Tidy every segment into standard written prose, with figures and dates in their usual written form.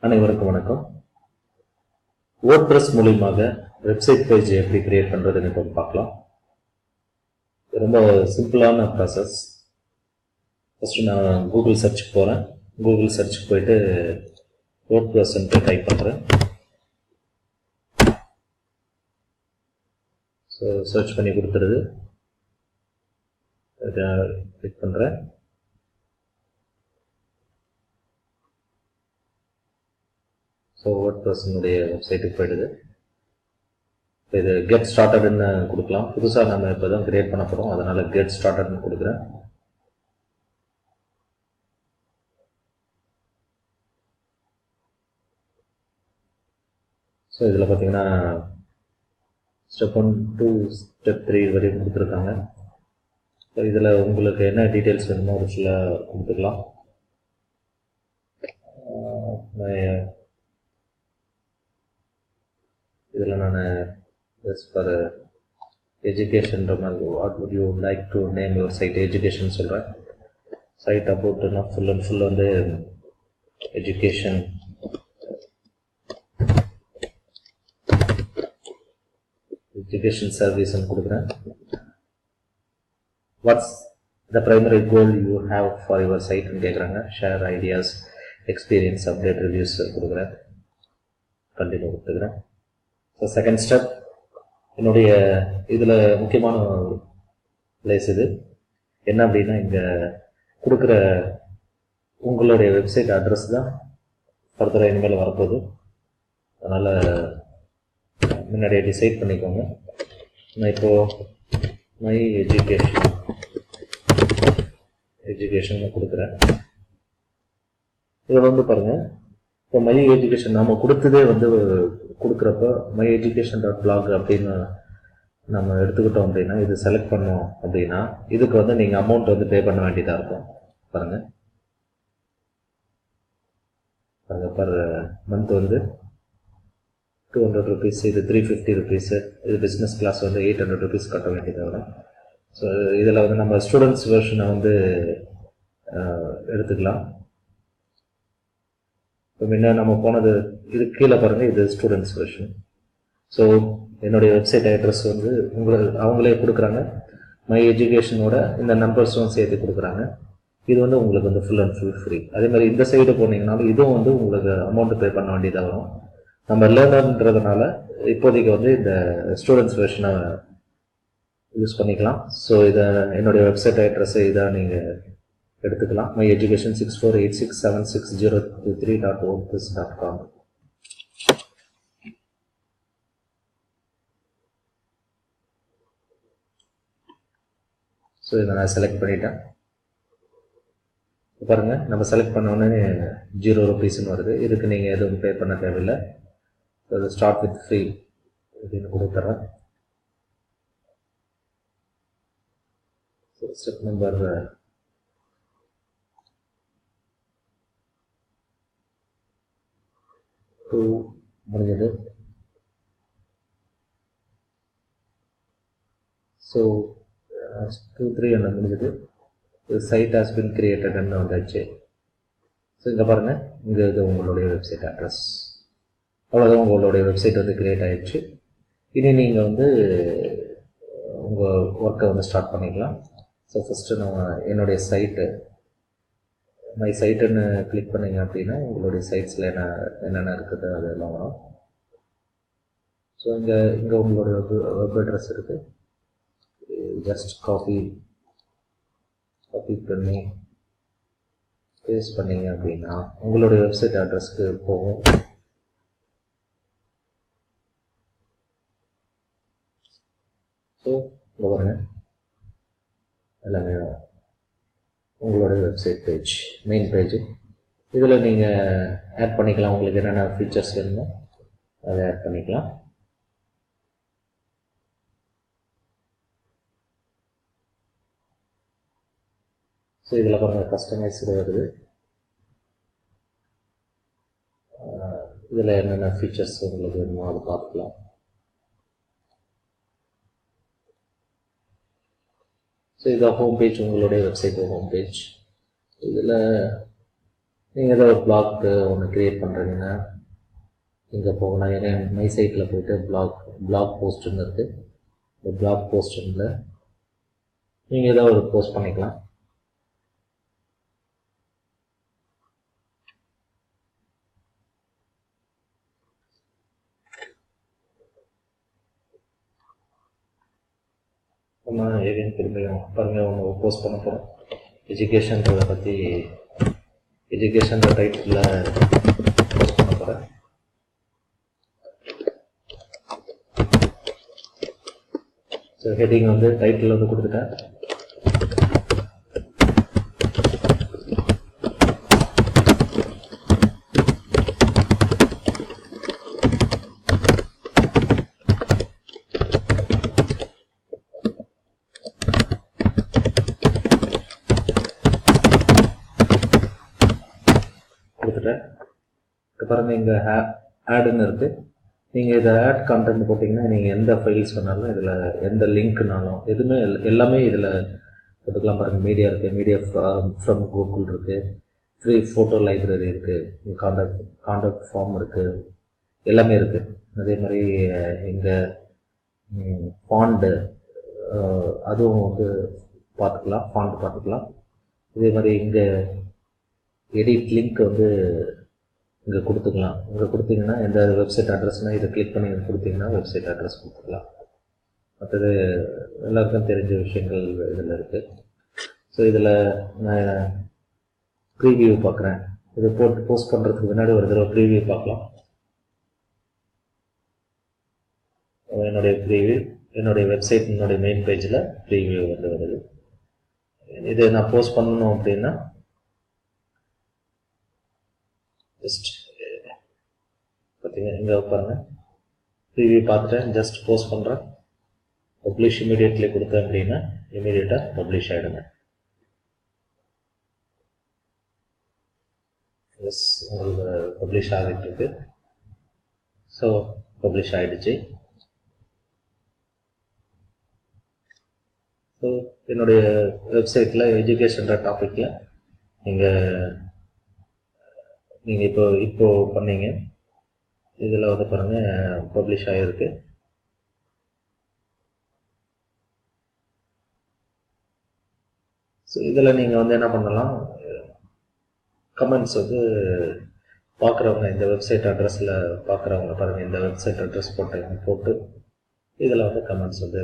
அனைவருக்கும் வணக்கம். வேர்ட்பிரஸ் மூலமாக வெப்சைட் பேஜ் எப்படி கிரியேட் பண்ணுறதுன்னு இப்போ பார்க்கலாம். ரொம்ப சிம்பிளான ப்ராசஸ். ஃபஸ்ட்டு நான் கூகுள் சர்ச்சுக்கு போகிறேன். கூகுள் சர்ச்சுக்கு போயிட்டு வேர்ட்பிரஸ்ன்ட்டு டைப் பண்ணுறேன். ஸோ சர்ச் பண்ணி கொடுத்துருது. கிளிக் பண்ணுறேன். ஸோ வேர்ட்பிரஸ்னுடைய வெப்சைட்டுக்கு போயிடுது. இது கெட் ஸ்டார்டட்னு கொடுக்கலாம். புதுசாக நம்ம இப்போ தான் கிரியேட் பண்ண போகிறோம், அதனால் கெட் ஸ்டார்டட்னு கொடுக்குறேன். ஸோ இதில் பார்த்தீங்கன்னா ஸ்டெப் 1 2 ஸ்டெப் 3 வரையும் கொடுத்துருக்காங்க. ஸோ இதில் உங்களுக்கு என்ன டீட்டெயில்ஸ் வேணுமோ ஒரு சில கொடுத்துக்கலாம். இதில் நான் just for educationன்ற மாதிரி what would you like to name your site education சொல்கிறேன். சைட் அபவுட்னா ஃபுல் அண்ட் ஃபுல் வந்து எஜுகேஷன் சர்வீஸ்ன்னு கொடுக்குறேன். What's the primary goal you have for your சைட்னு கேட்குறாங்க. Share ideas, experience, update, reviews கொடுக்குறேன். கண்டினியூ கொடுத்துக்கிறேன். ஸோ செகண்ட் ஸ்டெப், என்னுடைய இதில் முக்கியமான பிளேஸ் இது என்ன அப்படின்னா, இங்கே கொடுக்குற உங்களுடைய வெப்சைட் அட்ரஸ் தான் ஃபர்தராக இனிமேல் வரப்போகுது. அதனால் முன்னாடியே டிசைட் பண்ணிக்கோங்க. நான் இப்போது மை எஜுகேஷன் கொடுக்குறேன். இதில் வந்து பாருங்கள், இப்போ மை எஜுகேஷன் நம்ம கொடுத்ததே வந்து கொடுக்குறப்ப மை எஜுகேஷன் .blog அப்படின்னு நம்ம எடுத்துக்கிட்டோம் அப்படின்னா, இது செலக்ட் பண்ணோம் அப்படின்னா இதுக்கு வந்து நீங்கள் அமௌண்ட் வந்து பே பண்ண வேண்டியதாக இருக்கும். பாருங்கள் பர் மந்த் வந்து 200 rupees, இது 350 rupees, இது பிஸ்னஸ் கிளாஸ் வந்து 800 rupees கட்ட வேண்டியதாக வரும். ஸோ இதில் வந்து நம்ம ஸ்டூடெண்ட்ஸ் வெர்ஷனை வந்து எடுத்துக்கலாம். இப்போ முன்ன நம்ம போனது இது கீழே பாருங்கள், இது ஸ்டூடெண்ட்ஸ் வெர்ஷன். ஸோ என்னுடைய வெப்சைட் அட்ரஸ் வந்து அவங்களே கொடுக்குறாங்க. மை எஜுகேஷனோட இந்த நம்பர்ஸும் சேர்த்து கொடுக்குறாங்க. இது வந்து உங்களுக்கு வந்து ஃபுல் அண்ட் ஃபுல் ஃப்ரீ. அதேமாதிரி இந்த சைடு போனீங்கனாலும் இதுவும் வந்து உங்களுக்கு அமௌண்ட் பே பண்ண வேண்டியதாக வரும். நம்ம லேர்னர்ன்றதுனால இப்போதைக்கு வந்து இந்த ஸ்டூடெண்ட்ஸ் வெர்ஷனை யூஸ் பண்ணிக்கலாம். ஸோ இதை என்னுடைய வெப்சைட் அட்ரஸை இதாக நீங்கள் எடுத்துக்கலாம். My education 6486760323.wordpress.com. ஸோ இதை நான் செலக்ட் பண்ணிட்டேன். பாருங்கள், நம்ம செலக்ட் பண்ணோடனே 0 rupeesன்னு வருது. இதுக்கு நீங்கள் எதுவும் பே பண்ண தேவையில்லை. அது ஸ்டார்ட் வித் ஃப்ரீ அப்படின்னு கொடுத்துட்றேன். ஸ்டெப் நம்பர் 2 முடிஞ்சது. ஸோ 2 3 என்ன முடிஞ்சது. சைட் ஹாஸ் பின் கிரியேட்டட்னு வந்தாச்சு. ஸோ இங்கே பாருங்கள், இங்கே இது உங்களுடைய வெப்சைட் அட்ரஸ். அவ்வளோதான், உங்களுடைய வெப்சைட் வந்து கிரியேட் ஆகிடுச்சு. இனி நீங்கள் வந்து உங்கள் ஒர்க்கை வந்து ஸ்டார்ட் பண்ணிக்கலாம். ஸோ ஃபஸ்ட்டு நான் என்னுடைய சைட்டு மை சைட்டுன்னு கிளிக் பண்ணிங்க அப்படின்னா உங்களுடைய சைட்ஸில் என்னென்ன இருக்குது அதெல்லாம் வரும். ஸோ இங்கே உங்களுடைய வெப் அட்ரஸ் இருக்குது. ஜஸ்ட் காப்பி பண்ணி பேஸ்ட் பண்ணிங்க அப்படின்னா உங்களுடைய வெப்சைட் அட்ரஸ்க்கு போகும். ஸோ இங்கே பாருங்க, எல்லாமே உங்களுடைய வெப்சைட் பேஜ், மெயின் பேஜ். இதில் நீங்கள் ஆட் பண்ணிக்கலாம். உங்களுக்கு என்னென்ன ஃபீச்சர்ஸ் வேணுமோ அதை ஆட் பண்ணிக்கலாம். ஸோ இதில் பாருங்கள், கஸ்டமைஸ்டு வருது. இதில் என்னென்ன ஃபீச்சர்ஸ் உங்களுக்கு வேணுமோ அதை பார்த்துக்கலாம். ஸோ இதான் ஹோம் பேஜ், உங்களுடைய வெப்சைட் ஹோம் பேஜ். இதில் நீங்கள் ஏதோ ஒரு பிளாக் ஒன்று க்ரியேட் பண்ணுறீங்கன்னா இங்கே போகலாம். ஏன்னா மை சைட்டில் போய்ட்டு பிளாக் போஸ்ட்டுன்னு இருக்குது. இந்த பிளாக் போஸ்ட்டில் நீங்கள் ஏதோ ஒரு போஸ்ட் பண்ணிக்கலாம். நம்ம ஏவியன் திரும்பியும் பாருங்கள் ஒன்று போஸ்ட் பண்ண போகிறோம். எஜுகேஷன்றதை பற்றி எஜுகேஷன்ற டைட்டில் போஸ்ட் பண்ண போகிறேன். ஸோ ஹெட்டிங் வந்து டைட்டில் வந்து கொடுத்துட்டேன். இப்போ பாருங்கள் இங்கே ஆடுன்னு இருக்குது. நீங்கள் இதை ஆட் கான்டென்ட் போட்டிங்கன்னா நீங்கள் எந்த ஃபைல்ஸ் வேணாலும் இதில் எந்த லிங்க்னாலும் எதுவுமே எல்லாமே இதில் போட்டுக்கலாம். பாருங்கள் மீடியா இருக்குது, மீடியா ஃப்ரம் கூகுள் இருக்குது, ஃப்ரீ ஃபோட்டோ லைப்ரரி இருக்குது, காண்டாக்ட் ஃபார்ம் இருக்குது, எல்லாமே இருக்குது. அதே மாதிரி இங்கே ஃபாண்டு அதுவும் வந்து பார்த்துக்கலாம், ஃபாண்ட் பார்த்துக்கலாம். இதே மாதிரி இங்கே எடிட் லிங்க் வந்து இங்கே கொடுத்துக்கலாம். இங்கே கொடுத்தீங்கன்னா எந்த வெப்சைட் அட்ரஸ்னால் இதை கிளிக் பண்ணி கொடுத்தீங்கன்னா வெப்சைட் அட்ரஸ் கொடுத்துக்கலாம். மற்றது எல்லாருக்கும் தெரிஞ்ச விஷயங்கள் இதில் இருக்குது. ஸோ இதில் நான் ப்ரீவியூ பார்க்குறேன். இதை போஸ்ட் பண்ணுறதுக்கு முன்னாடி ஒரு தடவை ப்ரீவியூ பார்க்கலாம். என்னுடைய ப்ரீவியூ என்னுடைய வெப்சைட் என்னுடைய மெயின் பேஜில் ப்ரீவியூ வந்து வருது. இதை நான் போஸ்ட் பண்ணணும் அப்படின்னா ஜஸ்ட் பார்த்தீங்க இங்கே பாருங்க ப்ரீவியூ பார்த்துட்டேன். ஜஸ்ட் போஸ்ட் பண்ணுறேன். பப்ளிஷ் இமீடியட்லி கொடுத்தேன் அப்படின்னா இமீடியட்டாக பப்ளிஷ் ஆகிடுங்க. எஸ் உங்களுக்கு பப்ளிஷ் ஆகிட்டு இருக்கு. ஸோ பப்ளிஷ் ஆகிடுச்சு. ஸோ என்னுடைய வெப்சைட்டில் எஜுகேஷன்ற டாப்பிக்கில் நீங்கள் இப்போ பண்ணீங்க. இதில் வந்து பாருங்கள் பப்ளிஷ் ஆகிருக்கு. ஸோ இதில் நீங்கள் வந்து என்ன பண்ணலாம், கமெண்ட்ஸ் வந்து பார்க்குறவங்க இந்த வெப்சைட் அட்ரஸில் பார்க்குறவங்க பாருங்கள் இந்த வெப்சைட் அட்ரஸ் போட்டு இதில் வந்து கமெண்ட்ஸ் வந்து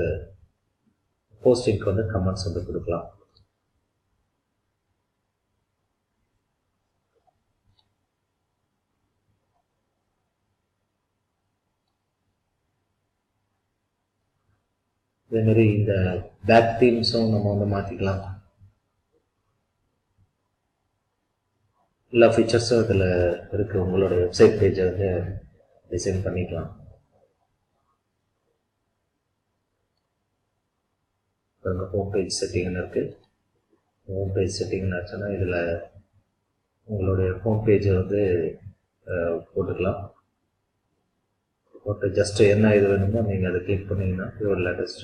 போஸ்டிங்க்கு வந்து கமெண்ட்ஸ் வந்து கொடுக்கலாம். இதேமாரி இந்த பேக் தீம்ஸும் நம்ம வந்து மாற்றிக்கலாம். எல்லா ஃபீச்சர்ஸும் இதில் இருக்குது. உங்களோட வெப்சைட் பேஜை வந்து டிசைன் பண்ணிக்கலாம். ஹோம் பேஜ் செட்டிங்னு இருக்குது. ஹோம் பேஜ் செட்டிங்னு ஆச்சுன்னா இதில் உங்களுடைய ஹோம் பேஜை வந்து போட்டுக்கலாம். போட்டு ஜஸ்ட் என்ன இது வேணுமோ நீங்கள் அதை கிளிக் பண்ணிங்கன்னா your latest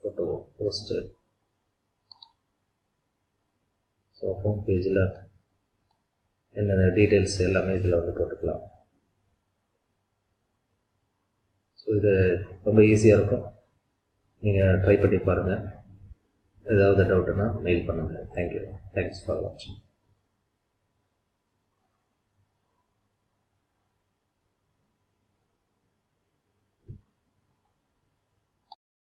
photo post. So home பேஜில் என்னென்ன டீட்டெயில்ஸ் எல்லாமே இதில் வந்து போட்டுக்கலாம். ஸோ இது ரொம்ப ஈஸியாக இருக்கும். நீங்கள் ட்ரை பண்ணி பாருங்கள். ஏதாவது டவுட்டுன்னா மெயில் பண்ணுங்கள். தேங்க்யூ. தேங்க்ஸ் ஃபார் வாட்சிங்.